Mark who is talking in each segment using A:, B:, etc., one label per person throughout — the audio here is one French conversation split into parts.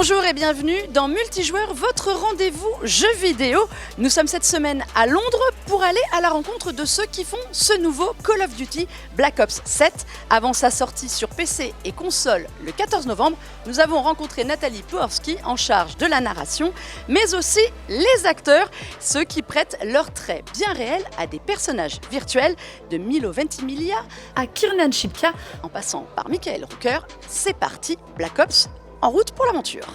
A: Bonjour et bienvenue dans Multijoueur, votre rendez-vous jeux vidéo. Nous sommes cette semaine à Londres pour aller à la rencontre de ceux qui font ce nouveau Call of Duty Black Ops 7. Avant sa sortie sur PC et console le 14 novembre, nous avons rencontré Nathalie Poworski en charge de la narration, mais aussi les acteurs, ceux qui prêtent leurs traits bien réels à des personnages virtuels, de Milo Ventimiglia à Kiernan Shipka, en passant par Michael Rooker. C'est parti, Black Ops, en route pour l'aventure.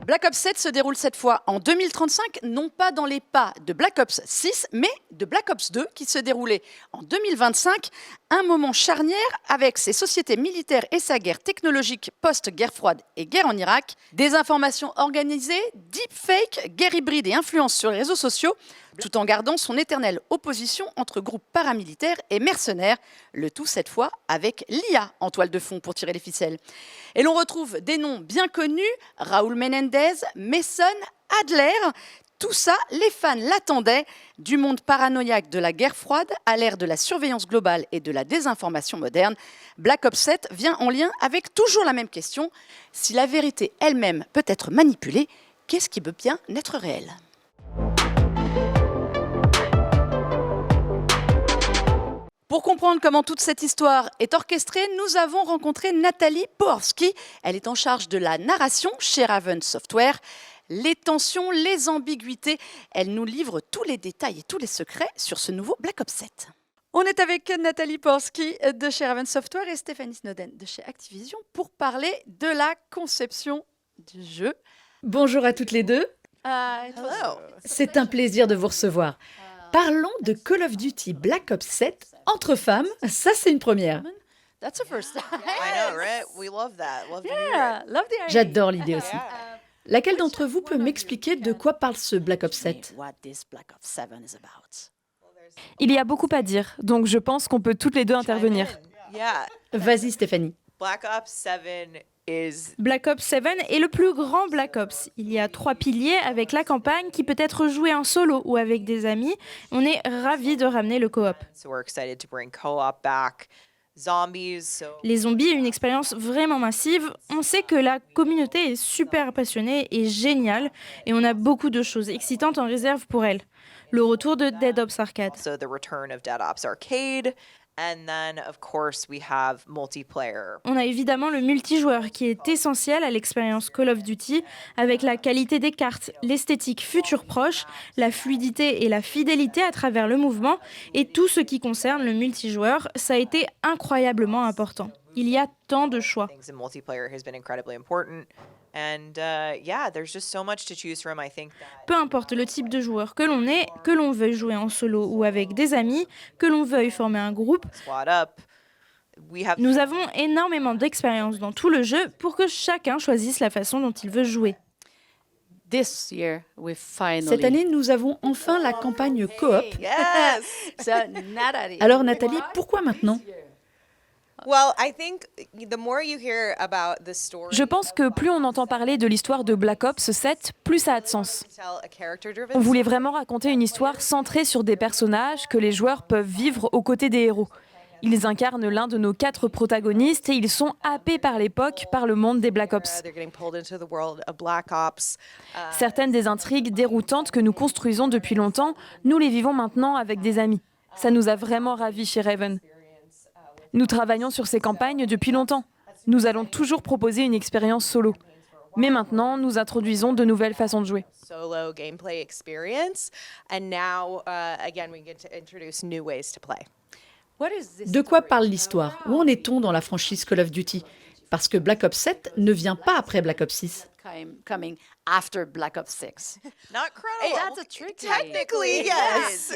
A: Black Ops 7 se déroule cette fois en 2035, non pas dans les pas de Black Ops 6, mais de Black Ops 2 qui se déroulait en 2025, un moment charnière avec ses sociétés militaires et sa guerre technologique post-guerre froide et guerre en Irak, des informations organisées, deepfake, guerre hybride et influence sur les réseaux sociaux, tout en gardant son éternelle opposition entre groupes paramilitaires et mercenaires, le tout cette fois avec l'IA en toile de fond pour tirer les ficelles. Et l'on retrouve des noms bien connus, Raúl Menendez, Mason, Adler. Tout ça, les fans l'attendaient, du monde paranoïaque de la guerre froide à l'ère de la surveillance globale et de la désinformation moderne. Black Ops 7 vient en lien avec toujours la même question. Si la vérité elle-même peut être manipulée, qu'est-ce qui peut bien être réel ? Pour comprendre comment toute cette histoire est orchestrée, nous avons rencontré Nathalie Poworski. Elle est en charge de la narration chez Raven Software. Les tensions, les ambiguïtés, elle nous livre tous les détails et tous les secrets sur ce nouveau Black Ops 7. On est avec Nathalie Poworski de chez Raven Software et Stéphanie Snowden de chez Activision pour parler de la conception du jeu.
B: Bonjour à toutes les deux.
A: Hello.
B: C'est un plaisir de vous recevoir. Parlons de Call of Duty Black Ops 7 entre femmes. Ça, c'est une première.
A: That's a first.
C: I know, right? We love that. Love to hear
A: Yeah,
C: it.
A: love the irony.
B: J'adore l'idée aussi. Laquelle d'entre vous peut m'expliquer de quoi parle ce Black Ops 7
A: What this Black Ops 7 is about.
D: Il y a beaucoup à dire, donc je pense qu'on peut toutes les deux intervenir.
C: Yeah.
B: Vas-y Stéphanie.
C: Black Ops 7 is
D: Black Ops 7 est le plus grand Black Ops. Il y a 3 piliers avec la campagne qui peut être jouée en solo ou avec des amis. On est ravis de ramener le coop.
C: so we're excited to bring co-op back. Zombies, so
D: Les zombies est une expérience vraiment massive. On sait que la communauté est super passionnée et géniale et on a beaucoup de choses excitantes en réserve pour elle. Le retour de Dead Ops Arcade.
C: so the return of Dead Ops Arcade, and then of course we have multiplayer.
D: On a évidemment le multijoueur qui est essentiel à l'expérience Call of Duty avec la qualité des cartes, l'esthétique futur proche, la fluidité et la fidélité à travers le mouvement et tout ce qui concerne le multijoueur, ça a été incroyablement important. Il y a tant de choix.
C: Things in multiplayer has been incredibly important, and yeah, there's just so much to choose from. I think that
D: Peu importe le type de joueur que l'on est, que l'on veuille jouer en solo ou avec des amis, que l'on veuille former un groupe,
C: squad up. We have
D: nous avons énormément d'expérience dans tout le jeu pour que chacun choisisse la façon dont il veut jouer.
A: This year, we finally.
B: Cette année, nous avons enfin la campagne coop.
C: yes.
A: So, Nathalie.
B: Alors Nathalie, pourquoi maintenant ?
C: Well, I think the more you hear about the story,
D: Je pense que plus on entend parler de l'histoire de Black Ops 7, plus ça a de sens.
C: tell a character-driven
D: On voulait vraiment raconter une histoire centrée sur des personnages que les joueurs peuvent vivre aux côtés des héros. Ils incarnent l'un de nos 4 protagonistes et ils sont happés par l'époque, par le monde des Black Ops.
C: They're getting pulled into the world of Black Ops.
D: Certaines des intrigues déroutantes que nous construisons depuis longtemps, nous les vivons maintenant avec des amis. Ça nous a vraiment ravis chez Raven. Nous travaillons sur ces campagnes depuis longtemps. Nous allons toujours proposer une expérience solo. Mais maintenant, nous introduisons de nouvelles façons de jouer.
C: Solo gameplay experience, and now again we get to introduce new ways to play.
A: What is this
B: De quoi
A: story?
B: parle l'histoire ? Où en est-on dans la franchise Call of Duty ? Parce que Black Ops 7 ne vient pas après Black Ops 6.
A: Coming after Black Ops 6.
C: Not
A: Hey,
C: chronological.
A: that's a tricky.
C: Technically, yes.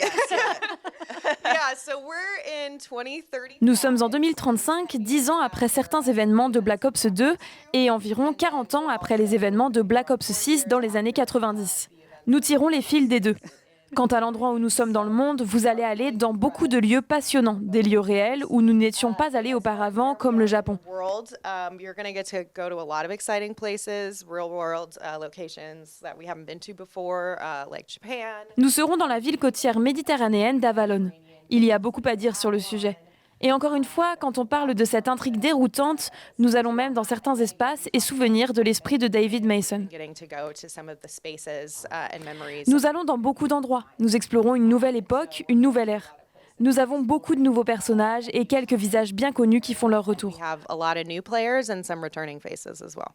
C: Yeah, so we're in 2030.
D: Nous sommes en 2035, 10 ans après certains événements de Black Ops 2 et environ 40 ans après les événements de Black Ops 6 dans les années 90. Nous tirons les fils des deux. Quant à l'endroit où nous sommes dans le monde, vous allez aller dans beaucoup de lieux passionnants, des lieux réels où nous n'étions pas allés auparavant, comme le Japon.
C: World, you're going to get to go to a lot of exciting places, real world locations that we haven't been to before, like Japan.
D: Nous serons dans la ville côtière méditerranéenne d'Avalon. Il y a beaucoup à dire sur le sujet. Et encore une fois, quand on parle de cette intrigue déroutante, nous allons même dans certains espaces et souvenirs de l'esprit de David Mason.
C: Getting to go to some of the spaces and memories.
D: Nous allons dans beaucoup d'endroits. Nous explorons une nouvelle époque, une nouvelle ère. Nous avons beaucoup de nouveaux personnages et quelques visages bien connus qui font leur retour.
C: We have a lot of new players and some returning faces as well.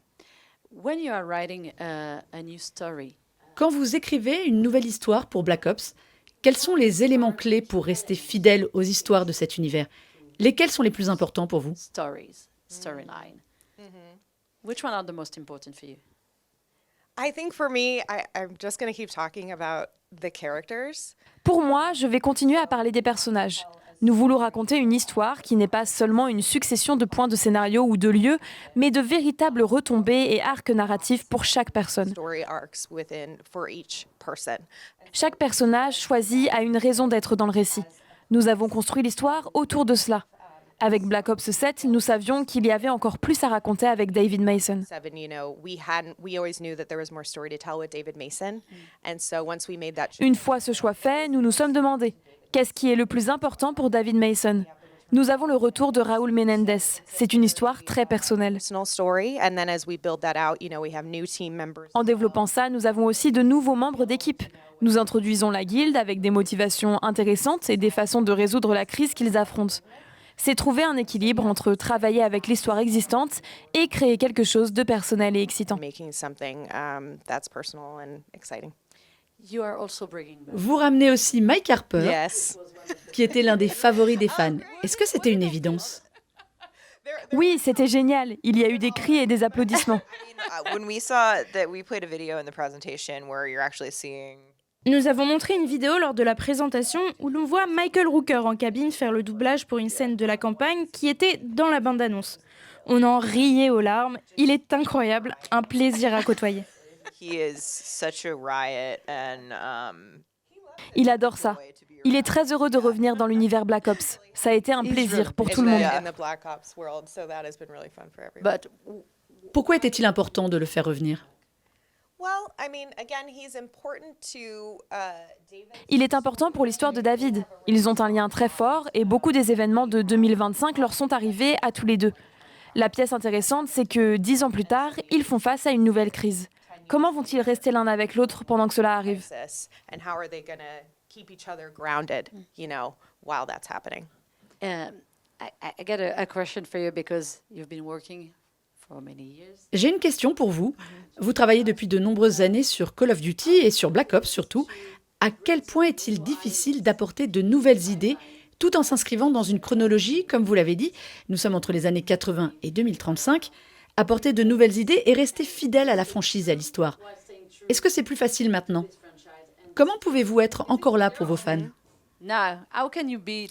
A: When you are writing a new story,
B: Quand vous écrivez une nouvelle histoire pour Black Ops, quels sont les éléments clés pour rester fidèle aux histoires de cet univers? Lesquels sont les plus importants pour vous?
A: storyline, which one are the most important for you?
C: I think for me, I'm just going to keep talking about the characters.
D: Pour moi, je vais continuer à parler des personnages. Nous voulons raconter une histoire qui n'est pas seulement une succession de points de scénario ou de lieux, mais de véritables retombées et arcs narratifs pour chaque personne.
C: Story arcs within for each person.
D: Chaque personnage choisi a une raison d'être dans le récit. Nous avons construit l'histoire autour de cela. Avec Black Ops 7, nous savions qu'il y avait encore plus à raconter avec David Mason.
C: Seven, we always knew that there was more story to tell with David Mason, and so once we made that
D: Une fois ce choix fait, nous nous sommes demandé qu'est-ce qui est le plus important pour David Mason. Nous avons le retour de Raúl Menendez. C'est une histoire très personnelle.
C: personal story, and then as we build that out, we have new team members.
D: En développant ça, nous avons aussi de nouveaux membres d'équipe. Nous introduisons la guilde avec des motivations intéressantes et des façons de résoudre la crise qu'ils affrontent. C'est trouver un équilibre entre travailler avec l'histoire existante et créer quelque chose de personnel et excitant.
C: Making something that's personal and exciting.
A: You are also bringing back.
B: Vous ramenez aussi Mike Harper,
C: Yes.
B: qui était l'un des favoris des fans. Est-ce que c'était une évidence?
D: Oui, c'était génial. Il y a eu des cris et des applaudissements.
E: When we saw that, we played a video in the presentation where you're actually seeing
F: Nous avons montré une vidéo lors de la présentation où l'on voit Michael Rooker en cabine faire le doublage pour une scène de la campagne qui était dans la bande-annonce. On en riait aux larmes. Il est incroyable, un plaisir à côtoyer.
E: he is such a riot and
D: Il adore ça. Il est très heureux de revenir dans l'univers Black Ops. Ça a été un plaisir pour tout le monde.
C: In the Black Ops world, so that has been really fun for everyone.
A: But
B: Pourquoi était-il important de le faire revenir?
C: Well, I mean, again, he's important to David.
D: Il est important pour l'histoire de David. Ils ont un lien très fort et beaucoup des événements de 2025 leur sont arrivés à tous les deux. La pièce intéressante, c'est que 10 ans plus tard, ils font face à une nouvelle crise. Comment vont-ils rester l'un avec l'autre pendant que cela arrive?
C: And how are they going to keep each other grounded, while that's happening?
A: I got a question for you because you've been working for many years.
B: J'ai une question pour vous. Vous travaillez depuis de nombreuses années sur Call of Duty et sur Black Ops surtout. À quel point est-il difficile d'apporter de nouvelles idées tout en s'inscrivant dans une chronologie, comme vous l'avez dit, nous sommes entre les années 80 et 2035, apporter de nouvelles idées et rester fidèle à la franchise, à l'histoire. Est-ce que c'est plus facile maintenant? Comment pouvez-vous être encore là pour vos fans?
A: Now, how can you be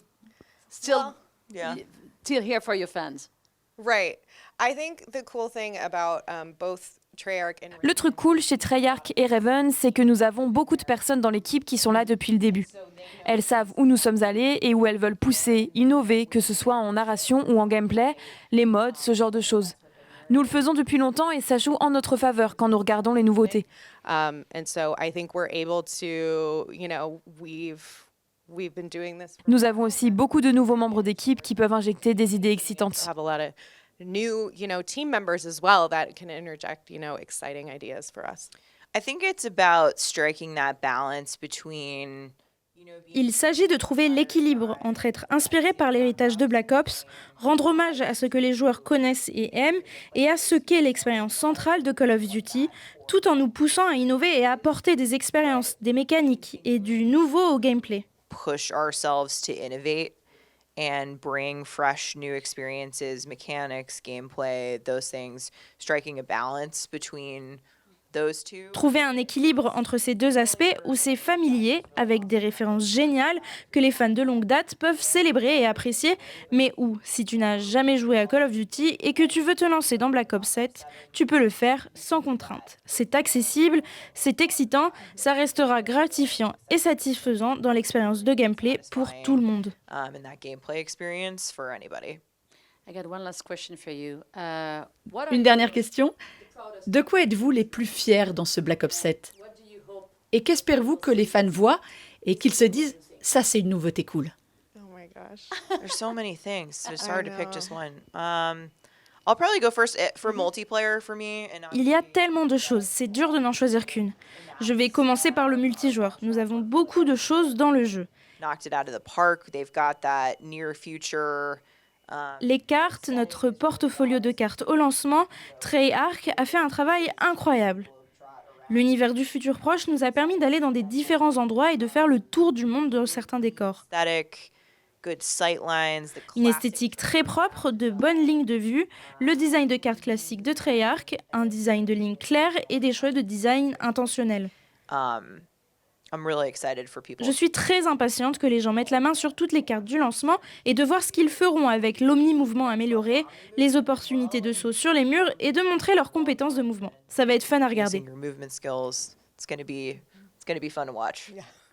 A: still
E: yeah.
A: still here for your fans?
C: Right. I think the cool thing about both Treyarch and
D: Le truc cool chez Treyarch et Raven, c'est que nous avons beaucoup de personnes dans l'équipe qui sont là depuis le début. Elles savent où nous sommes allés et où elles veulent pousser, innover, que ce soit en narration ou en gameplay, les modes, ce genre de choses. Nous le faisons depuis longtemps et ça joue en notre faveur quand nous regardons les nouveautés.
C: and so I think we're able to, we've been doing this.
D: Nous avons aussi beaucoup de nouveaux membres d'équipe qui peuvent injecter des idées excitantes.
C: Have a lot of new, team members as well that can interject, exciting ideas for us.
E: I think it's about striking that balance between
F: Il s'agit de trouver l'équilibre entre être inspiré par l'héritage de Black Ops, rendre hommage à ce que les joueurs connaissent et aiment, et à ce qu'est l'expérience centrale de Call of Duty, tout en nous poussant à innover et à apporter des expériences, des mécaniques et du nouveau au gameplay.
E: push ourselves to innovate and bring fresh new experiences, mechanics, gameplay, those things, striking a balance between those two.
F: Trouver un équilibre entre ces deux aspects où c'est familier, avec des références géniales que les fans de longue date peuvent célébrer et apprécier, mais où, si tu n'as jamais joué à Call of Duty et que tu veux te lancer dans Black Ops 7, tu peux le faire sans contrainte. C'est accessible, c'est excitant, ça restera gratifiant et satisfaisant dans l'expérience de gameplay pour tout le monde.
E: And that gameplay experience for anybody.
A: I got one last question for you.
B: Une dernière question. De quoi êtes-vous les plus fiers dans ce Black Ops 7 ? Et qu'espérez-vous que les fans voient et qu'ils se disent « ça c'est une nouveauté cool ».
C: Oh my gosh.
E: There's so many things. So it's hard to pick just one. I'll probably go first for multiplayer for me. And
F: Il y a tellement de choses, c'est dur de n'en choisir qu'une. Je vais commencer par le multijoueur. Nous avons beaucoup de choses dans le jeu.
E: knocked it out of the park. They've got that near future.
F: Les cartes, notre portfolio de cartes au lancement, Treyarch a fait un travail incroyable. L'univers du futur proche nous a permis d'aller dans des différents endroits et de faire le tour du monde de certains décors.
E: Aesthetic, good sightlines, the
F: Une
E: classic.
F: esthétique très propre, de bonnes lignes de vue, le design de cartes classiques de Treyarch, un design de lignes claires et des choix de design intentionnels.
E: I'm really excited for people.
F: Je suis très impatiente que les gens mettent la main sur toutes les cartes du lancement et de voir ce qu'ils feront avec l'omni-mouvement amélioré, les opportunités de saut sur les murs et de montrer leurs compétences de mouvement. Ça va être fun à regarder.
E: Using your movement skills. It's gonna be fun to watch.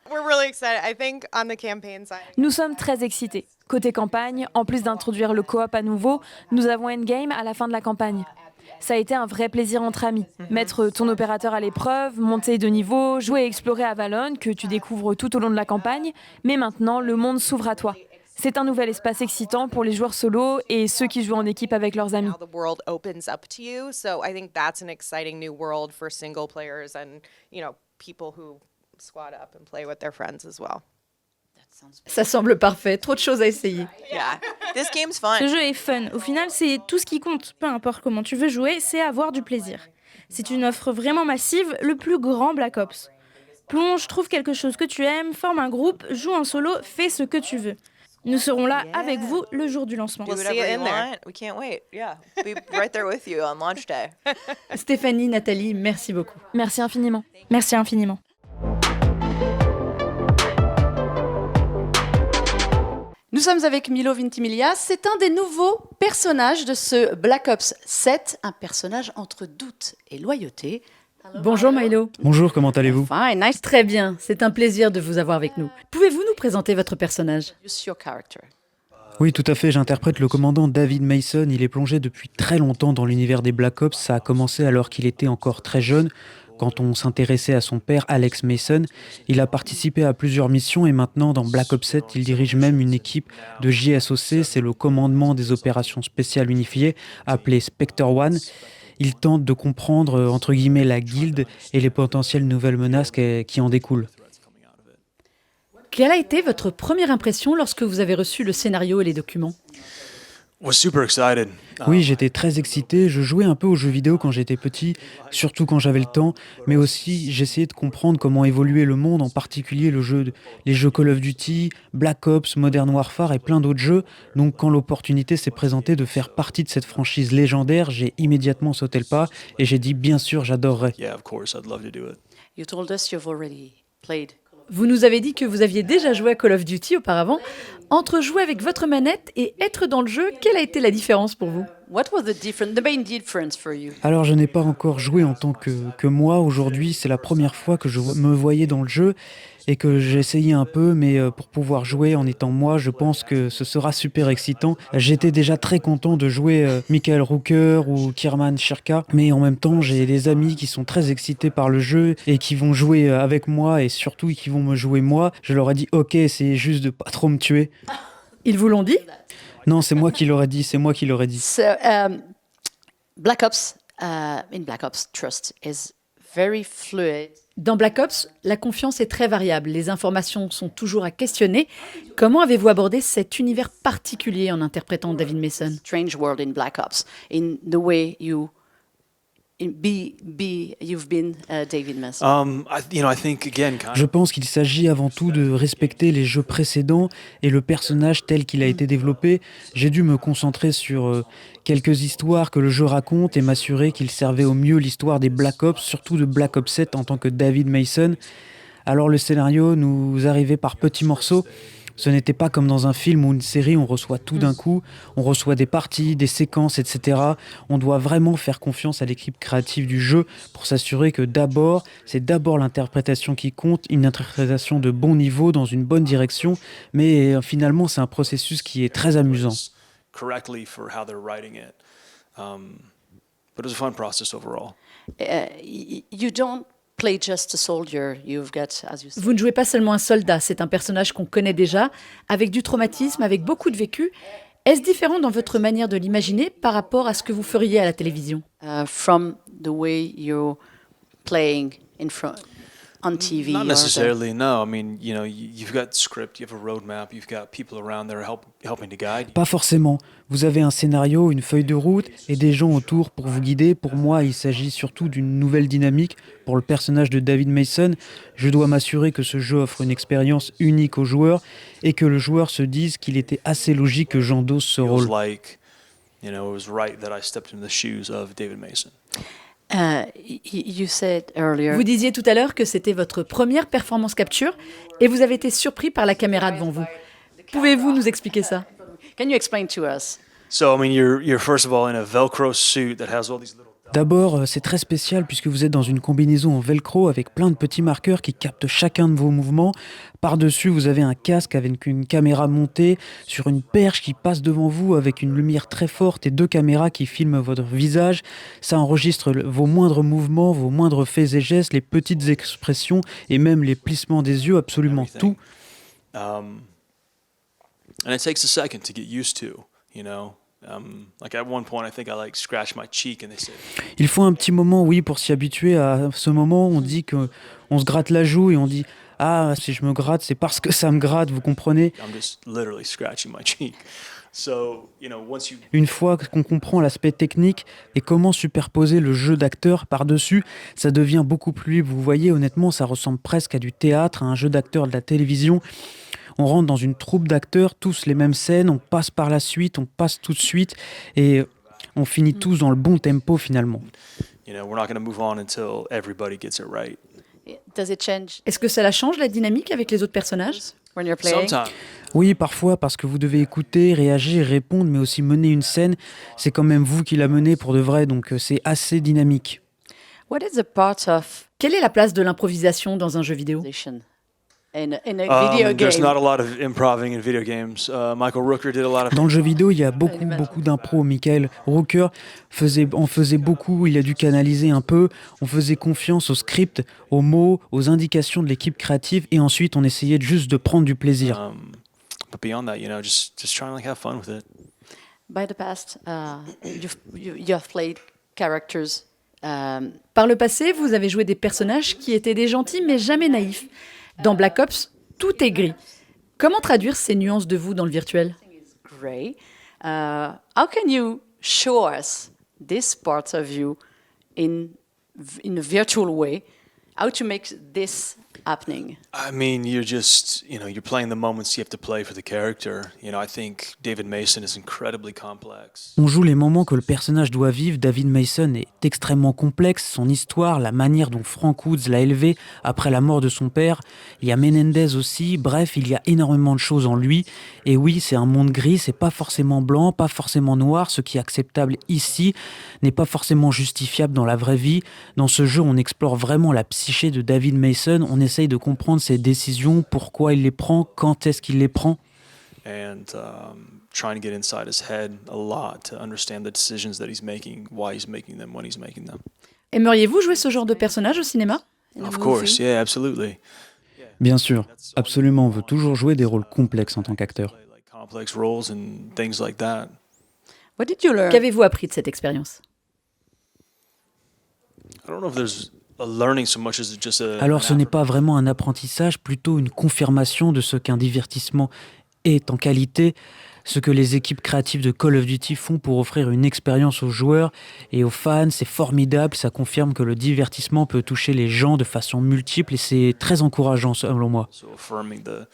C: We're really excited. I think on the campaign side.
D: Nous sommes très excités. Côté campagne, en plus d'introduire le coop à nouveau, nous avons Endgame à la fin de la campagne. Ça a été un vrai plaisir entre amis. Mettre ton opérateur à l'épreuve, monter de niveau, jouer et explorer Avalon, que tu découvres tout au long de la campagne. Mais maintenant, le monde s'ouvre à toi. C'est un nouvel espace excitant pour les joueurs solo et ceux qui jouent en équipe avec leurs amis.
C: Now the world opens up to you. So I think that's an exciting new world for single players and, people who squad up and play with their friends as well.
B: Ça semble parfait, trop de choses à essayer.
E: Yeah, this game's
F: Ce
E: fun.
F: jeu est fun. Au final, c'est tout ce qui compte. Peu importe comment tu veux jouer, c'est avoir du plaisir. C'est une offre vraiment massive, le plus grand Black Ops. Plonge, trouve quelque chose que tu aimes, forme un groupe, joue en solo, fais ce que tu veux. Nous serons là avec vous le jour du lancement.
E: Do
C: see
E: whatever
C: it
E: you
C: in there.
E: want. We can't wait. Yeah, be right there with you on launch day.
B: Stéphanie, Nathalie, merci beaucoup.
D: Merci infiniment.
F: Merci infiniment.
A: Nous sommes avec Milo Ventimiglia. C'est un des nouveaux personnages de ce Black Ops 7, un personnage entre doute et loyauté.
B: Bonjour Milo.
G: Bonjour, comment allez-vous?
A: Fine, nice
B: Très bien, c'est un plaisir de vous avoir avec nous. Pouvez-vous nous présenter votre personnage ?
A: to use your character.
G: Oui, tout à fait, j'interprète le commandant David Mason. Il est plongé depuis très longtemps dans l'univers des Black Ops. Ça a commencé alors qu'il était encore très jeune. Quand on s'intéressait à son père, Alex Mason, il a participé à plusieurs missions et maintenant, dans Black Ops 7, il dirige même une équipe de JSOC, c'est le commandement des opérations spéciales unifiées, appelé Spectre One. Il tente de comprendre, entre guillemets, la guilde et les potentielles nouvelles menaces qui en découlent.
B: Quelle a été votre première impression lorsque vous avez reçu le scénario et les documents ?
H: Was super excited.
G: Oui, j'étais très excité. Je jouais un peu aux jeux vidéo quand j'étais petit, surtout quand j'avais le temps, mais aussi j'essayais de comprendre comment évoluait le monde, en particulier les jeux Call of Duty, Black Ops, Modern Warfare et plein d'autres jeux. Donc quand l'opportunité s'est présentée de faire partie de cette franchise légendaire, j'ai immédiatement sauté le pas et j'ai dit bien sûr j'adorerais.
H: Yeah, of course, I'd love to do it.
A: You told us you've already played.
B: Vous nous avez dit que vous aviez déjà joué à Call of Duty auparavant. Entre jouer avec votre manette et être dans le jeu, quelle a été la différence pour vous ?
A: What was the main difference for you?
G: Alors je n'ai pas encore joué en tant que moi. Aujourd'hui, c'est la première fois que je me voyais dans le jeu et que j'ai essayé un peu, mais pour pouvoir jouer en étant moi, je pense que ce sera super excitant. J'étais déjà très content de jouer Michael Rooker ou Kierman Shirka, mais en même temps, j'ai des amis qui sont très excités par le jeu et qui vont jouer avec moi et surtout qui vont me jouer moi. Je leur ai dit « Ok, c'est juste de pas trop me tuer ».
B: Ils vous l'ont dit ?
G: Non, c'est moi qui leur ai dit,
A: So, Black Ops, in Black Ops, trust is very fluid.
B: Dans Black Ops, la confiance est très variable. Les informations sont toujours à questionner. Comment avez-vous abordé cet univers particulier en interprétant David Mason ?
A: Strange world in Black Ops, in the way you you've been David Mason?
H: I think again, kind
G: Je
H: of.
G: pense qu'il s'agit avant tout de respecter les jeux précédents et le personnage tel qu'il a été développé. J'ai dû me concentrer sur quelques histoires que le jeu raconte et m'assurer qu'il servait au mieux l'histoire des Black Ops, surtout de Black Ops 7 en tant que David Mason. Alors le scénario nous arrivait par petits morceaux. Ce n'était pas comme dans un film ou une série, on reçoit tout d'un coup, on reçoit des parties, des séquences, etc. On doit vraiment faire confiance à l'équipe créative du jeu pour s'assurer que c'est d'abord l'interprétation qui compte, une interprétation de bon niveau, dans une bonne direction, mais finalement c'est un processus qui est très amusant.
H: Correctly for how they're writing it. But it was a fun process overall.
A: You don't play just a soldier. You've got, as you said,
B: Vous ne jouez pas seulement un soldat, c'est un personnage qu'on connaît déjà, avec du traumatisme, avec beaucoup de vécu. Est-ce différent dans votre manière de l'imaginer par rapport à ce que vous feriez à la télévision?
A: from the way you're playing on TV.
H: Not
A: or
H: necessarily, no. I mean, you've got script, you have a roadmap, you've got people around that are helping to guide you.
G: Pas forcément. Vous avez un scénario, une feuille de route et des gens autour pour vous guider. Pour moi, il s'agit surtout d'une nouvelle dynamique. Pour le personnage de David Mason, je dois m'assurer que ce jeu offre une expérience unique aux joueurs et que le joueur se dise qu'il était assez logique que j'endosse ce
H: Feels
G: rôle.
H: like, it was right that I stepped into the shoes of David Mason.
A: You said earlier.
B: Vous disiez tout à l'heure que c'était votre première performance capture et vous avez été surpris par la caméra devant vous. Pouvez-vous nous expliquer ça?
A: Can you explain to us?
H: So, I mean, you're first of all in a Velcro suit that has all these little.
G: D'abord, c'est très spécial puisque vous êtes dans une combinaison en velcro avec plein de petits marqueurs qui captent chacun de vos mouvements. Par-dessus, vous avez un casque avec une caméra montée sur une perche qui passe devant vous avec une lumière très forte et 2 caméras qui filment votre visage. Ça enregistre vos moindres mouvements, vos moindres faits et gestes, les petites expressions et même les plissements des yeux, absolument tout.
H: And it takes a second to get used to, Like at one point, I think I scratched my cheek and they said,
G: Il faut un petit moment, oui, pour s'y habituer à ce moment. On dit qu'on se gratte la joue et on dit « Ah, si je me gratte, c'est parce que ça me gratte, vous comprenez ?»
H: I'm just literally scratching my cheek. So, once you.
G: Une fois qu'on comprend l'aspect technique et comment superposer le jeu d'acteur par-dessus, ça devient beaucoup plus libre. Vous voyez, honnêtement, ça ressemble presque à du théâtre, à un jeu d'acteur de la télévision. On rentre dans une troupe d'acteurs, tous les mêmes scènes, on passe par la suite, on passe tout de suite et on finit tous dans le bon tempo finalement.
H: We're not going to move on until everybody gets it right.
A: Does it change
B: Est-ce que cela change la dynamique avec les autres personnages?
A: when you're playing?
H: Sometimes.
G: Oui, parfois, parce que vous devez écouter, réagir, répondre, mais aussi mener une scène. C'est quand même vous qui la menez pour de vrai, donc c'est assez dynamique.
A: What is the part of
B: Quelle est la place de l'improvisation dans un jeu vidéo?
A: position in a video
H: There's
A: game?
H: not a lot of improving in video games. Michael Rooker did a lot of.
G: Dans le jeu vidéo, il y a beaucoup d'impro. Michael Rooker en faisait beaucoup, il a dû canaliser un peu. On faisait confiance au script, aux mots, aux indications de l'équipe créative et ensuite on essayait juste de prendre du plaisir.
H: But beyond that, just trying to have fun with it.
A: By the past, you've played characters.
B: Par le passé, vous avez joué des personnages qui étaient des gentils mais jamais naïfs. Dans Black Ops, tout est gris. Comment traduire ces nuances de vous dans le virtuel?
A: Gray. How can you show us this part of you in a virtual way? How to make this happening?
H: I mean, you're just, you're playing the moments you have to play for the character. I think David Mason is incredibly complex.
G: On joue les moments que le personnage doit vivre. David Mason est extrêmement complexe. Son histoire, la manière dont Frank Woods l'a élevé après la mort de son père. Il y a Menendez aussi. Bref, il y a énormément de choses en lui. Et oui, c'est un monde gris. C'est pas forcément blanc, pas forcément noir. Ce qui est acceptable ici n'est pas forcément justifiable dans la vraie vie. Dans ce jeu, on explore vraiment la psyché de David Mason. On essaye de comprendre ses décisions, pourquoi il les prend, quand est-ce qu'il les prend.
H: And trying to get inside his head a lot to understand the decisions that he's making, why he's making them, when he's making them.
B: Aimeriez-vous jouer ce genre de personnage au cinéma?
H: Of course, yeah, absolutely.
G: Bien sûr, absolument. On veut toujours jouer des rôles complexes en tant qu'acteur.
H: Like complex roles and things like that.
A: What did you learn?
B: Qu'avez-vous appris de cette expérience?
H: I don't know if there's a learning so much as just a.
G: Alors ce n'est pas vraiment un apprentissage, plutôt une confirmation de ce qu'un divertissement est en qualité. Ce que les équipes créatives de Call of Duty font pour offrir une expérience aux joueurs et aux fans, c'est formidable. Ça confirme que le divertissement peut toucher les gens de façon multiple et c'est très encourageant selon moi.
H: So affirming the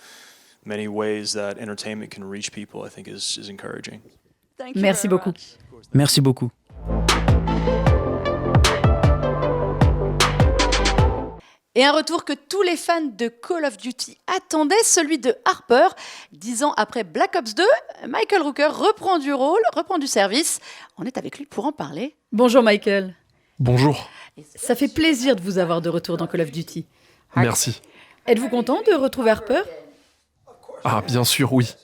H: many ways that entertainment can reach people, I think is encouraging.
A: Thank you
B: Merci
A: very
B: beaucoup.
A: much.
G: Merci beaucoup.
A: Et un retour que tous les fans de Call of Duty attendaient, celui de Harper. 10 ans après Black Ops 2, Michael Rooker reprend du rôle, reprend du service. On est avec lui pour en parler.
B: Bonjour Michael.
I: Bonjour,
B: Ça fait plaisir de vous avoir de retour dans Call of Duty.
I: merci.
B: Êtes-vous content de retrouver Harper?
I: Ah, bien sûr, oui.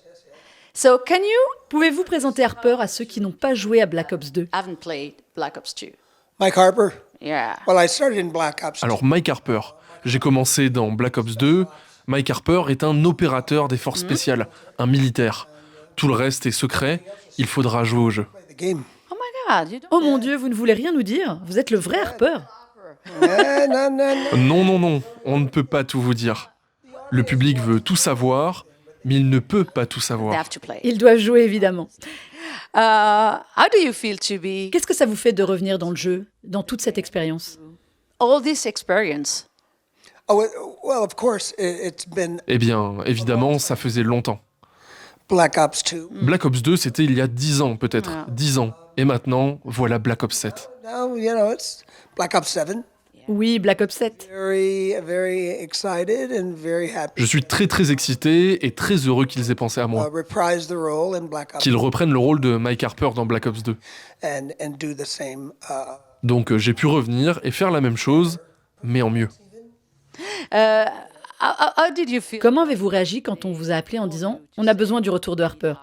A: So, can you
B: Pouvez-vous présenter Harper à ceux qui n'ont pas joué à Black Ops 2?
A: haven't played Black Ops 2?
J: Mike Harper.
A: Yeah.
J: Well, I started in Black Ops.
I: Alors, Mike Harper. J'ai commencé dans Black Ops 2. Mike Harper est un opérateur des forces spéciales, un militaire. Tout le reste est secret, il faudra jouer au jeu.
J: The game.
A: Oh my God, you don't...
B: Oh mon Dieu, vous ne voulez rien nous dire? Vous êtes le vrai Harper.
J: No.
I: Non, on ne peut pas tout vous dire. Le public veut tout savoir, mais il ne peut pas tout
A: They
I: savoir.
A: have to play.
B: Ils doivent jouer évidemment.
A: How do you feel to be
B: Qu'est-ce que ça vous fait de revenir dans le jeu, dans toute cette expérience?
A: all this experience?
J: Oh, well, of course, it's been
I: Eh bien, évidemment, ça faisait longtemps.
J: Black Ops 2.
I: Black Ops 2, c'était il y a 10 ans peut-être.
A: Ah.
I: 10 ans. Et maintenant, voilà Black Ops 7.
J: Now, it's Black Ops 7.
B: Oui, Black Ops 7.
J: Very, very excited and very happy.
I: Je suis très excité et très heureux qu'ils aient pensé à moi.
J: Reprise the role in Black Ops
I: Qu'ils reprennent le rôle de Mike Harper dans Black Ops 2.
J: and do the same.
I: Donc j'ai pu revenir et faire la même chose, mais en mieux.
A: How did you feel?
B: Comment avez-vous réagi quand on vous a appelé en disant « On a besoin du retour de Harper »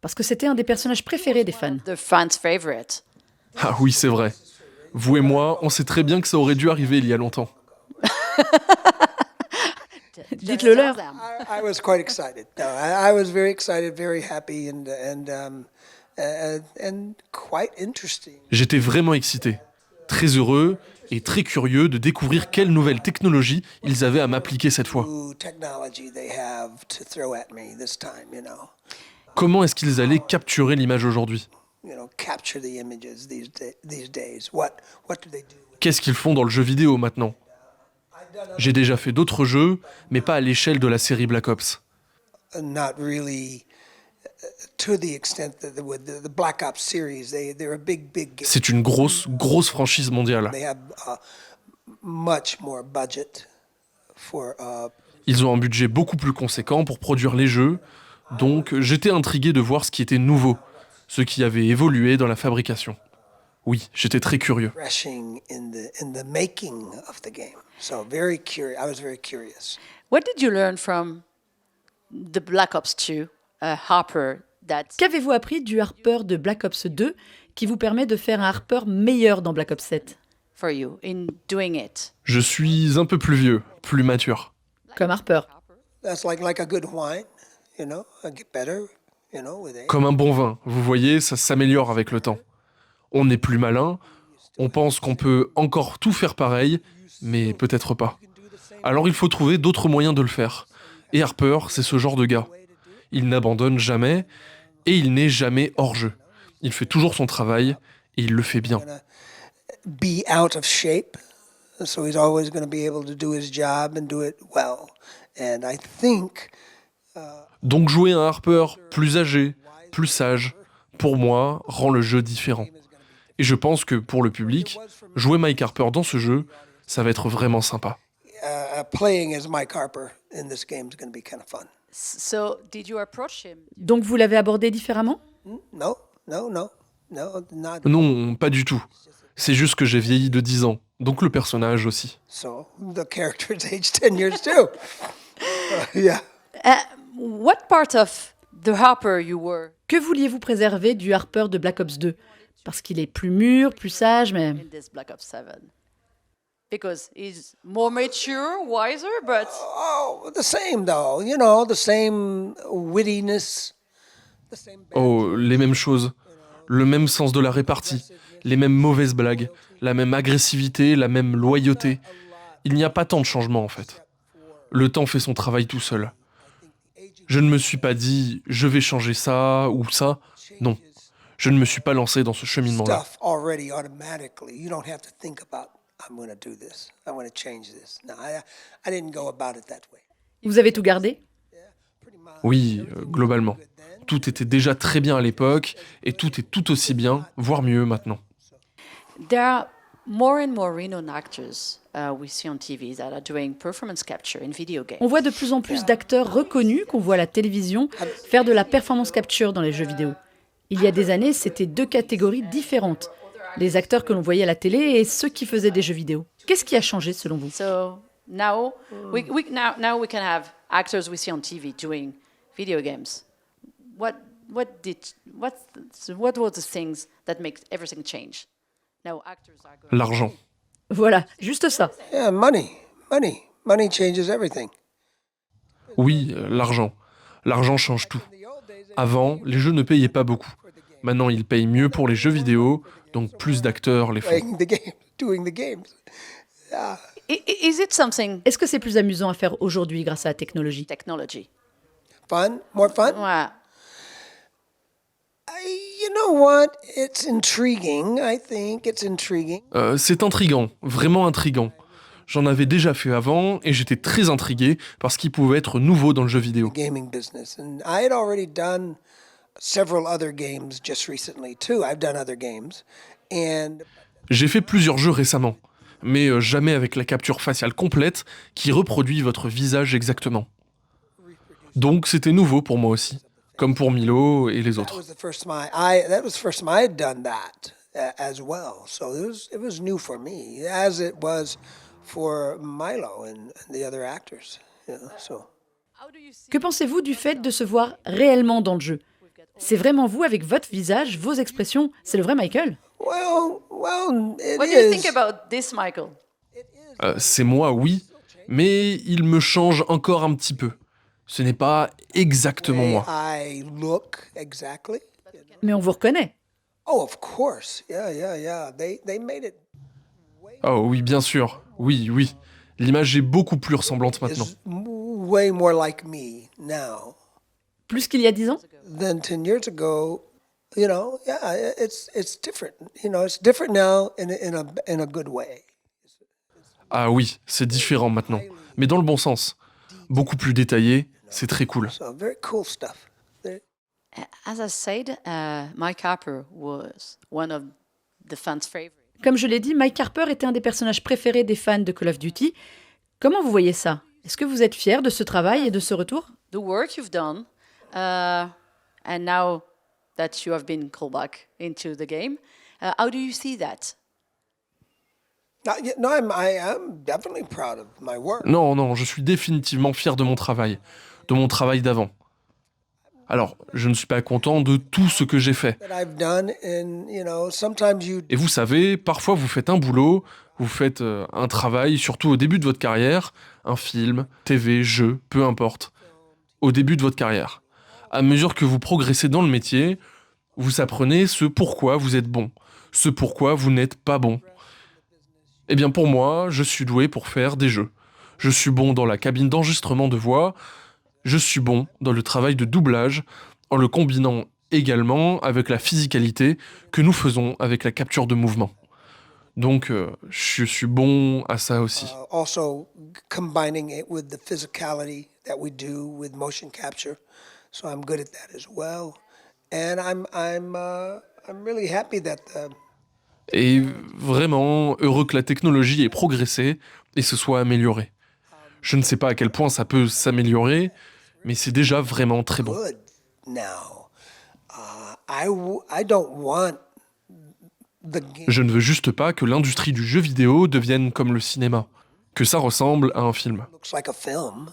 B: Parce que c'était un des personnages préférés des fans.
A: The fans' favorite.
I: Ah oui, c'est vrai. Vous et moi, on sait très bien que ça aurait dû arriver il y a longtemps.
B: Dites-le leur.
J: I was quite excited. No, I was very excited, very happy, and quite interesting.
I: J'étais vraiment excité, très heureux et très curieux de découvrir quelle nouvelle technologie ils avaient à m'appliquer cette fois.
J: New technology they have to throw at me this time.
I: Comment est-ce qu'ils allaient capturer l'image aujourd'hui?
J: Capture the images these days. What do they do?
I: Qu'est-ce qu'ils font dans le jeu vidéo maintenant? J'ai déjà fait d'autres jeux, mais pas à l'échelle de la série Black Ops.
J: Not really to the extent that with the Black Ops series, they're a big game.
I: C'est une grosse franchise mondiale.
J: They have much more budget for.
I: Ils ont un budget beaucoup plus conséquent pour produire les jeux, donc j'étais intrigué de voir ce qui était nouveau, ce qui avait évolué dans la fabrication. Oui, j'étais très curieux.
J: Refreshing in the making of the game. So very curious. I was very curious.
A: What did you learn from the Black Ops 2 Harper that
B: Qu'avez-vous appris du Harper de Black Ops 2 qui vous permet de faire un Harper meilleur dans Black Ops 7?
A: for you in doing it?
I: Je suis un peu plus vieux, plus mature.
B: Comme Harper.
J: That's like a good wine, I get better, with age.
I: Comme un bon vin, vous voyez, ça s'améliore avec le temps. On est plus malin, on pense qu'on peut encore tout faire pareil, mais peut-être pas. Alors il faut trouver d'autres moyens de le faire. Et Harper, c'est ce genre de gars. Il n'abandonne jamais, et il n'est jamais hors jeu. Il fait toujours son travail, et il le fait bien.
J: Be out of shape, so he's always going to be able to do his job and do it well. And I think
I: Donc jouer un Harper plus âgé, plus sage, pour moi, rend le jeu différent. Et je pense que pour le public, jouer Mike Harper dans ce jeu, ça va être vraiment sympa.
J: playing as Mike Harper in this game is going to be kind of fun.
A: So, did you approach him?
B: Donc vous l'avez abordé différemment?
J: No, not.
I: Non, pas du tout. C'est juste que j'ai vieilli de 10 ans, donc le personnage aussi.
J: So the character's aged 10 years too. Yeah.
A: What part of the Harper you were
B: Que vouliez-vous préserver du Harper de Black Ops 2? Parce qu'il est plus mûr, plus sage, mais...
A: in this Black Ops 7? Because he's more mature, wiser, but
J: Oh, the same though. The same wittiness. The same.
I: Oh, les mêmes choses. Le même sens de la répartie, les mêmes mauvaises blagues, la même agressivité, la même loyauté. Il n'y a pas tant de changements en fait. Le temps fait son travail tout seul. Je ne me suis pas dit « je vais changer ça ou ça ». Non, je ne me suis pas lancé dans ce cheminement-là.
J: Stuff already automatically. You don't have to think about, I'm going to do this. I want to change this. No, I didn't go about it that way.
B: Vous avez tout gardé?
I: Oui, globalement. Tout était déjà très bien à l'époque et tout est tout aussi bien, voire mieux maintenant.
A: There are more and more renowned actors we see on TV that are doing performance capture in video games.
B: On voit de plus en plus d'acteurs reconnus qu'on voit à la télévision faire de la performance capture dans les jeux vidéo. Il y a des années, c'était deux catégories différentes. Les acteurs que l'on voyait à la télé et ceux qui faisaient des jeux vidéo. Qu'est-ce qui a changé selon vous?
A: So now now we can have actors we see on TV doing video games. What were the things that make everything change? Now actors are going.
I: L'argent.
B: Voilà, juste ça.
J: Yeah, money. Money changes everything.
I: Oui, l'argent. L'argent change tout. Avant, les jeux ne payaient pas beaucoup. Maintenant, ils payent mieux pour les jeux vidéo, donc plus d'acteurs les font.
J: Playing the game, doing the games. Yeah.
A: Is it something
B: Est-ce que c'est plus amusant à faire aujourd'hui grâce à la technologie?
A: technology?
J: Fun? More fun?
A: Ouais.
J: You know what? It's intriguing. I think it's intriguing.
I: C'est intriguant, vraiment intriguant. J'en avais déjà fait avant et j'étais très intrigué parce qu'il pouvait être nouveau dans le jeu vidéo.
J: Gaming business. And I had already done several other games just recently too. I've done other games. And
I: J'ai fait plusieurs jeux récemment, mais jamais avec la capture faciale complète qui reproduit votre visage exactement. Donc c'était nouveau pour moi aussi, comme pour Milo et les
J: that
I: autres.
J: was the first time I had done that as well. So it was new for me, as it was for Milo and the other actors. You know, so.
B: Que pensez-vous du fait de se voir réellement dans le jeu? C'est vraiment vous avec votre visage, vos expressions? C'est le vrai Michael?
J: Well, it
A: What do you
J: is.
A: think about this, Michael?
I: C'est moi, oui, mais il me change encore un petit peu. Ce n'est pas exactement
J: Way
I: moi.
J: I look exactly.
B: Mais on vous reconnaît.
J: Oh, of course. Yeah. They made it
I: Oh oui, bien sûr. Oui. L'image est beaucoup plus ressemblante maintenant.
J: is way more like me now
B: Plus qu'il y a 10 ans?
J: than 10 years ago. You know, yeah, it's different. You know, it's different now in a good way.
I: Ah oui, c'est différent maintenant, mais dans le bon sens. Beaucoup plus détaillé, c'est très cool.
J: So very cool stuff.
A: As I said, Mike Harper was one of the fans' favorites.
B: Comme je l'ai dit, Mike Harper était un des personnages préférés des fans de Call of Duty. Comment vous voyez ça? Est-ce que vous êtes fier de ce travail et de ce retour?
A: The work you've done, and now that you have been called back into the game, how do you see that?
J: No, I am definitely proud of my work.
I: Non, je suis définitivement fier de mon travail d'avant. Alors, je ne suis pas content de tout ce que j'ai fait.
J: That I've done, and you know, sometimes you
I: Et vous savez, parfois vous faites un boulot, vous faites un travail, surtout au début de votre carrière, un film, TV, jeu, peu importe. Au début de votre carrière. À mesure que vous progressez dans le métier, vous apprenez ce pourquoi vous êtes bon, ce pourquoi vous n'êtes pas bon. Eh bien pour moi, je suis doué pour faire des jeux. Je suis bon dans la cabine d'enregistrement de voix, je suis bon dans le travail de doublage, en le combinant également avec la physicalité que nous faisons avec la capture de mouvement. Donc je suis bon à ça aussi.
J: also combining it with the physicality that we do with motion capture. So I'm good at that as well. And I'm really happy that
I: Et vraiment heureux que la technologie ait progressé et se soit améliorée. Je ne sais pas à quel point ça peut s'améliorer, mais c'est déjà vraiment très bon.
J: good now. I don't want the game
I: Je ne veux juste pas que l'industrie du jeu vidéo devienne comme le cinéma, que ça ressemble à un film.
J: looks like a film.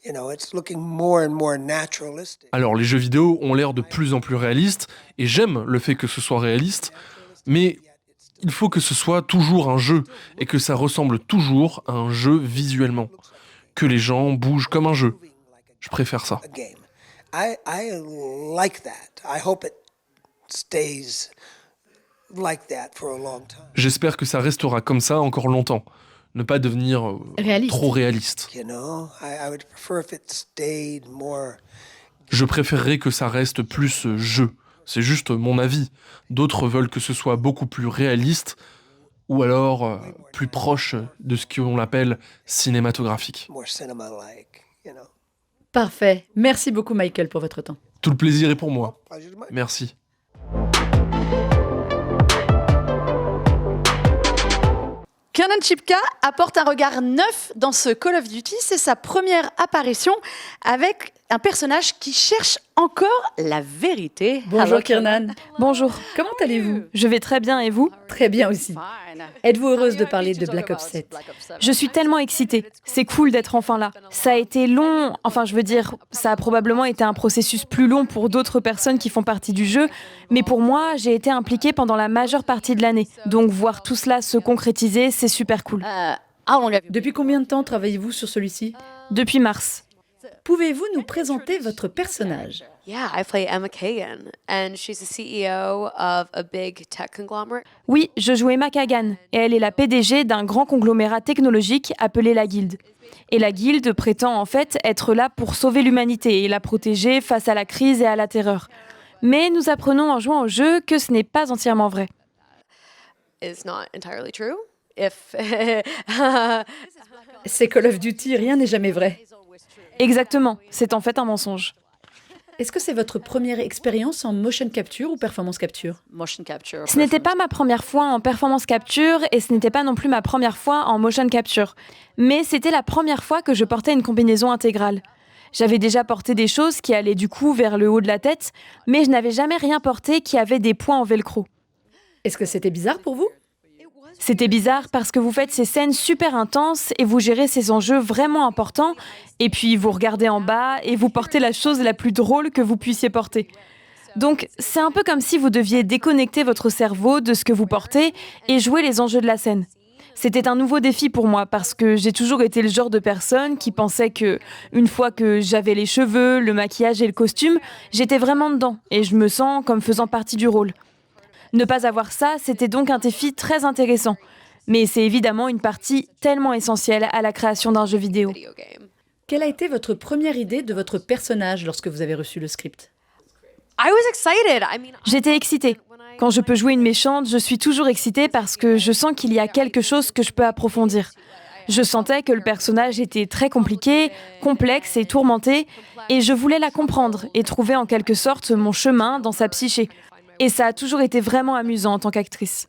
J: You know, it's looking more and more naturalistic.
I: Alors les jeux vidéo ont l'air de plus en plus réalistes, et j'aime le fait que ce soit réaliste, mais il faut que ce soit toujours un jeu, et que ça ressemble toujours à un jeu visuellement. Que les gens bougent comme un jeu. Je préfère ça.
J: A game. I like that. I hope it stays like that for a long time.
I: J'espère que ça restera comme ça encore longtemps. ne pas devenir
B: Réaliste.
I: trop réaliste.
J: You know, I would prefer if it stayed more.
I: Je préférerais que ça reste plus jeu. C'est juste mon avis. D'autres veulent que ce soit beaucoup plus réaliste ou alors plus proche de ce qu'on appelle cinématographique.
J: More cinema-like, you know.
B: Parfait. Merci beaucoup, Michael, pour votre temps.
I: Tout le plaisir est pour moi.
J: Pleasure to mine.
I: Merci.
A: Kiernan Shipka apporte un regard neuf dans ce Call of Duty. C'est sa première apparition avec un personnage qui cherche encore la vérité.
B: Bonjour,
A: Hello,
B: Kiernan.
D: Bonjour,
B: Comment allez-vous?
D: je vais très bien et vous?
B: Très bien aussi.
A: Fine.
B: Êtes-vous heureuse de parler de Black Ops 7?
D: Je suis tellement excitée. C'est cool d'être enfin là. Ça a été long, enfin je veux dire, ça a probablement été un processus plus long pour d'autres personnes qui font partie du jeu, mais pour moi, j'ai été impliquée pendant la majeure partie de l'année. Donc voir tout cela se concrétiser, c'est super cool.
A: How long have you
B: Depuis combien de temps travaillez-vous sur celui-ci?
D: Depuis mars.
B: Pouvez-vous nous présenter votre personnage?
K: Yeah, I play Emma Kagan, and she's the CEO of a big tech conglomerate.
D: Oui, je joue Emma Kagan, et elle est la PDG d'un grand conglomérat technologique appelé la Guilde. Et la Guilde prétend en fait être là pour sauver l'humanité et la protéger face à la crise et à la terreur. Mais nous apprenons en jouant au jeu que ce n'est pas entièrement vrai.
K: It's not entirely true. If
B: C'est Call of Duty, rien n'est jamais vrai.
D: Exactement, c'est en fait un mensonge.
B: Est-ce que c'est votre première expérience en motion capture ou performance capture?
A: motion capture?
D: Ce n'était pas ma première fois en performance capture et ce n'était pas non plus ma première fois en motion capture. Mais c'était la première fois que je portais une combinaison intégrale. J'avais déjà porté des choses qui allaient du cou vers le haut de la tête, mais je n'avais jamais rien porté qui avait des points en velcro.
B: Est-ce que c'était bizarre pour vous?
D: C'était bizarre parce que vous faites ces scènes super intenses et vous gérez ces enjeux vraiment importants, et puis vous regardez en bas et vous portez la chose la plus drôle que vous puissiez porter. Donc c'est un peu comme si vous deviez déconnecter votre cerveau de ce que vous portez et jouer les enjeux de la scène. C'était un nouveau défi pour moi parce que j'ai toujours été le genre de personne qui pensait que, une fois que j'avais les cheveux, le maquillage et le costume, j'étais vraiment dedans et je me sens comme faisant partie du rôle. Ne pas avoir ça, c'était donc un défi très intéressant. Mais c'est évidemment une partie tellement essentielle à la création d'un jeu vidéo.
K: video game.
B: Quelle a été votre première idée de votre personnage lorsque vous avez reçu le script?
K: I was excited. I mean,
D: J'étais excitée. Quand je peux jouer une méchante, je suis toujours excitée parce que je sens qu'il y a quelque chose que je peux approfondir. Je sentais que le personnage était très compliqué, complexe et tourmenté, et je voulais la comprendre et trouver en quelque sorte mon chemin dans sa psyché. Et ça a toujours été vraiment amusant en tant qu'actrice.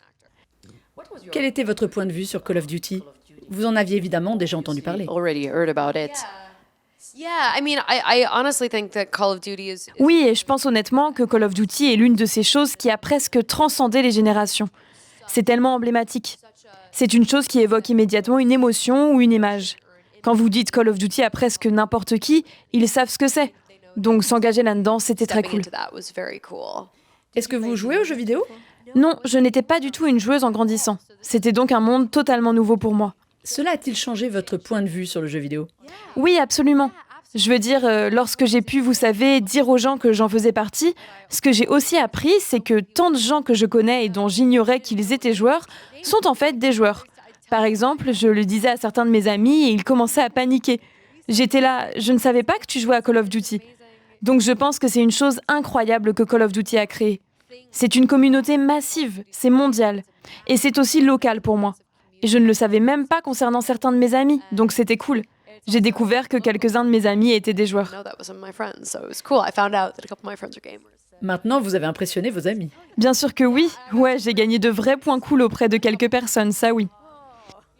B: Quel était votre point de vue sur Call of Duty? Vous en aviez évidemment déjà entendu parler.
A: Already heard about it.
K: yeah, I mean, I honestly think that Call of Duty is
D: Oui, et je pense honnêtement que Call of Duty est l'une de ces choses qui a presque transcendé les générations. C'est tellement emblématique. C'est une chose qui évoque immédiatement une émotion ou une image. Quand vous dites Call of Duty à presque n'importe qui, ils savent ce que c'est. Donc s'engager là-dedans, c'était très
K: stepping
D: cool.
K: into that was very cool.
B: Est-ce que vous jouez aux jeux vidéo?
D: Non, je n'étais pas du tout une joueuse en grandissant. C'était donc un monde totalement nouveau pour moi.
B: Cela a-t-il changé votre point de vue sur le jeu vidéo?
D: Oui, absolument. Je veux dire, lorsque j'ai pu, vous savez, dire aux gens que j'en faisais partie, ce que j'ai aussi appris, c'est que tant de gens que je connais et dont j'ignorais qu'ils étaient joueurs, sont en fait des joueurs. Par exemple, je le disais à certains de mes amis et ils commençaient à paniquer. J'étais là, je ne savais pas que tu jouais à Call of Duty. Donc je pense que c'est une chose incroyable que Call of Duty a créée. C'est une communauté massive, c'est mondial. Et c'est aussi local pour moi. Et je ne le savais même pas concernant certains de mes amis, donc c'était cool. J'ai découvert que quelques-uns de mes amis étaient des joueurs.
K: No, that was some of my friends, so it was cool. I found out that a couple of my friends are gamers.
B: Maintenant, vous avez impressionné vos amis.
D: Bien sûr que oui. Ouais, j'ai gagné de vrais points cool auprès de quelques personnes, ça oui.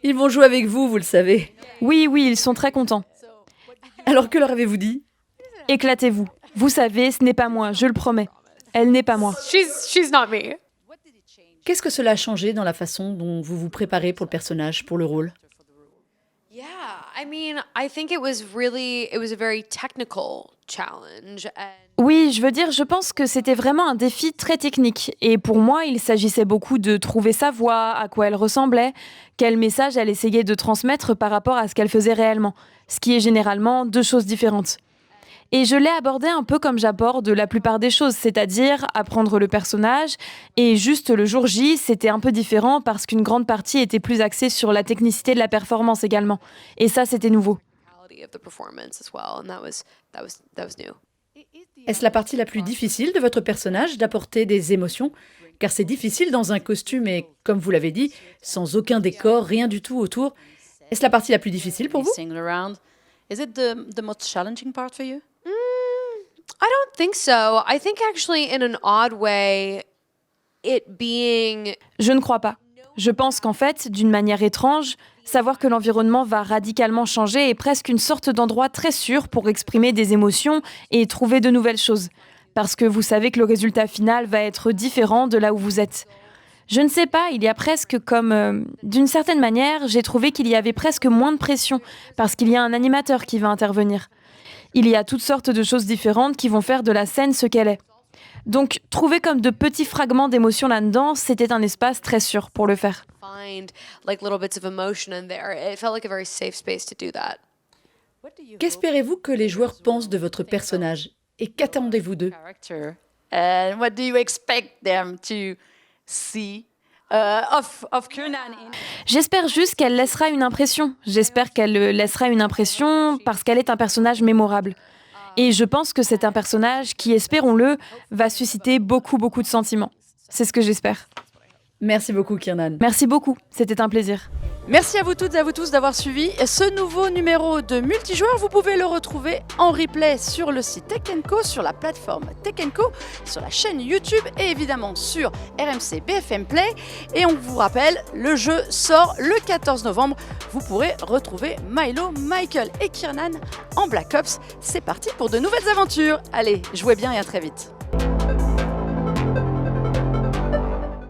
B: Ils vont jouer avec vous, vous le savez.
D: Oui, oui, ils sont très contents.
B: Alors que leur avez-vous dit?
D: Éclatez-vous. Vous savez, ce n'est pas moi, je le promets. Elle n'est pas moi.
K: She's not me.
B: Qu'est-ce que cela a changé dans la façon dont vous vous préparez pour le personnage, pour le rôle?
K: Yeah, I mean, I think it was a very technical challenge.
D: Oui, je veux dire, je pense que c'était vraiment un défi très technique. Et pour moi, il s'agissait beaucoup de trouver sa voix, à quoi elle ressemblait, quel message elle essayait de transmettre par rapport à ce qu'elle faisait réellement, ce qui est généralement deux choses différentes. Et je l'ai abordé un peu comme j'aborde la plupart des choses, c'est-à-dire apprendre le personnage. Et juste le jour J, c'était un peu différent parce qu'une grande partie était plus axée sur la technicité de la performance également. Et ça, c'était nouveau.
K: Of the performance as well, and that was new.
B: Est-ce la partie la plus difficile de votre personnage d'apporter des émotions? Car c'est difficile dans un costume et, comme vous l'avez dit, sans aucun décor, rien du tout autour. Est-ce la partie la plus difficile pour vous?
A: Single around. Is it the most challenging part for you?
K: I don't think so. I think actually in an odd way, it being
D: Je ne crois pas. Je pense qu'en fait, d'une manière étrange, savoir que l'environnement va radicalement changer est presque une sorte d'endroit très sûr pour exprimer des émotions et trouver de nouvelles choses. Parce que vous savez que le résultat final va être différent de là où vous êtes. Je ne sais pas, il y a presque comme... d'une certaine manière, j'ai trouvé qu'il y avait presque moins de pression, parce qu'il y a un animateur qui va intervenir. Il y a toutes sortes de choses différentes qui vont faire de la scène ce qu'elle est. Donc, trouver comme de petits fragments d'émotions là-dedans, c'était un espace très sûr pour le faire.
K: find like little bits of emotion in there. It felt like a very safe space to do that.
B: Qu'espérez-vous que les joueurs pensent de votre personnage? Et qu'attendez-vous d'eux?
A: Character. And what do you expect them to see of Kiernan?
D: J'espère juste qu'elle laissera une impression. J'espère qu'elle laissera une impression parce qu'elle est un personnage mémorable. Et je pense que c'est un personnage qui, espérons-le, va susciter beaucoup de sentiments. C'est ce que j'espère.
B: Merci beaucoup, Kiernan.
D: Merci beaucoup, c'était un plaisir.
A: Merci à vous toutes et à vous tous d'avoir suivi ce nouveau numéro de Multijoueur. Vous pouvez le retrouver en replay sur le site Tech & Co, sur la plateforme Tech & Co, sur la chaîne YouTube et évidemment sur RMC BFM Play. Et on vous rappelle, le jeu sort le 14 novembre. Vous pourrez retrouver Milo, Michael et Kiernan en Black Ops. C'est parti pour de nouvelles aventures. Allez, jouez bien et à très vite.